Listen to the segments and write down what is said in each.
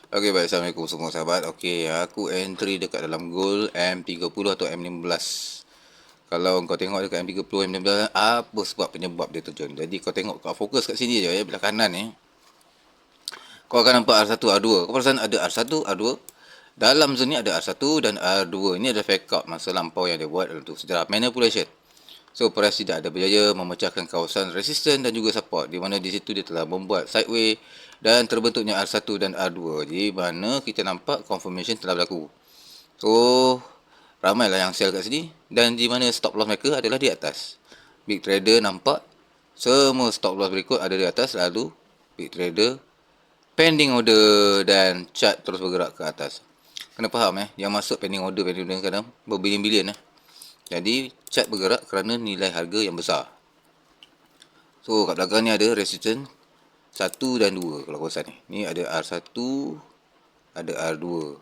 Okey, baik. Assalamualaikum semua sahabat. Okey, aku entry dekat dalam goal M30 atau M15. Kalau kau tengok dekat M30, M15, apa sebab penyebab dia terjun. Jadi kau tengok, kau fokus kat sini je, belah kanan ni. Kau akan nampak R1, R2. Kau perasan ada R1, R2. Dalam zone ni ada R1 dan R2. Ini adalah fake out masa lampau yang dia buat untuk sejarah manipulation. So, Perez tidak ada berjaya memecahkan kawasan resistance dan juga support, di mana di situ dia telah membuat sideway dan terbentuknya R1 dan R2, di mana kita nampak confirmation telah berlaku. So, ramailah yang sell kat sini, dan di mana stop loss mereka adalah di atas. Big trader nampak semua stop loss berikut ada di atas, lalu big trader pending order dan chart terus bergerak ke atas. Kena faham yang masuk pending order kadang berbilion-bilion Jadi, chart bergerak kerana nilai harga yang besar. So, kat belakang ni ada resistance 1 dan 2 kalau kawasan ni. Ni ada R1, ada R2.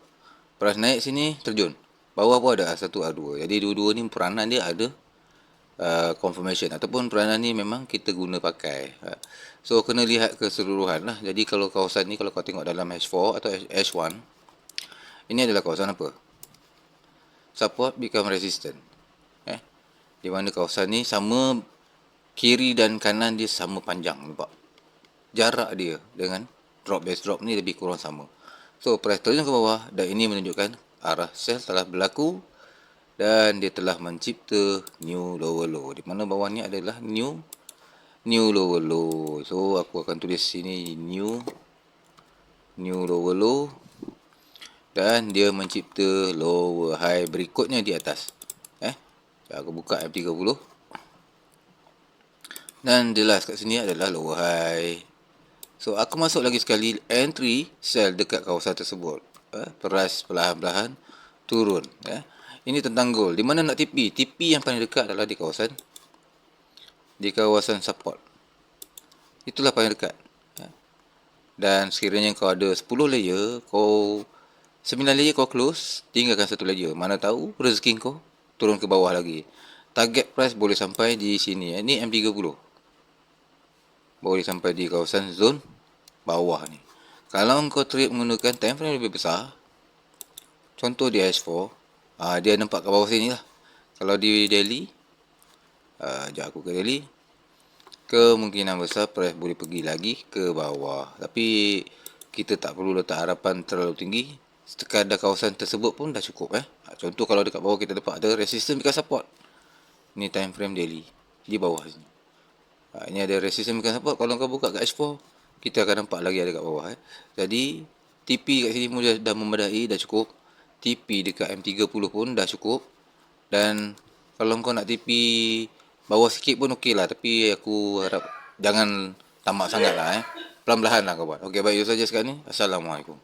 Price naik sini, terjun. Bawah pun ada R1, R2. Jadi, dua-dua ni peranan dia ada confirmation. Ataupun peranan ni memang kita guna pakai. So, kena lihat keseluruhan lah. Jadi, kalau kawasan ni, kalau kau tengok dalam H4 atau H1, ini adalah kawasan apa? Support become resistant. Di mana kawasan ni sama, kiri dan kanan dia sama panjang, nampak? Jarak dia dengan drop base drop ni lebih kurang sama. So, price turun ke bawah dan ini menunjukkan arah sell telah berlaku dan dia telah mencipta new lower low. Di mana bawah ni adalah new lower low. So, aku akan tulis sini new lower low dan dia mencipta lower high berikutnya di atas. Aku buka M30 dan jelas kat sini adalah lower high. So, aku masuk lagi sekali entry sell dekat kawasan tersebut. Price perlahan-lahan turun. Ini tentang gold. Di mana nak TP? TP yang paling dekat adalah di kawasan support. Itulah paling dekat. Dan sekiranya kau ada 10 layer, 9 layer kau close, tinggalkan satu layer. Mana tahu rezeki kau turun ke bawah lagi. Target price boleh sampai di sini. Ini M30. Boleh sampai di kawasan zone bawah ni. Kalau kau trade menggunakan time frame lebih besar, contoh di H4, dia nampak ke bawah sini lah. Kalau di daily, sekejap aku ke daily, kemungkinan besar price boleh pergi lagi ke bawah. Tapi kita tak perlu letak harapan terlalu tinggi. Sekadar kawasan tersebut pun dah cukup. Contoh kalau dekat bawah kita dapat ada resistance bekas support. Ini time frame daily di bawah sini. Ini ada resistance bekas support. Kalau kau buka kat H4, kita akan nampak lagi ada kat bawah. Jadi TP kat sini pun dah memadai, dah cukup. TP dekat M30 pun dah cukup. Dan kalau kau nak TP bawah sikit pun okey lah. Tapi aku harap jangan tamak sangat lah. Pelan-pelan lah kau buat. Okey, baik, itu saja sekarang ni. Assalamualaikum.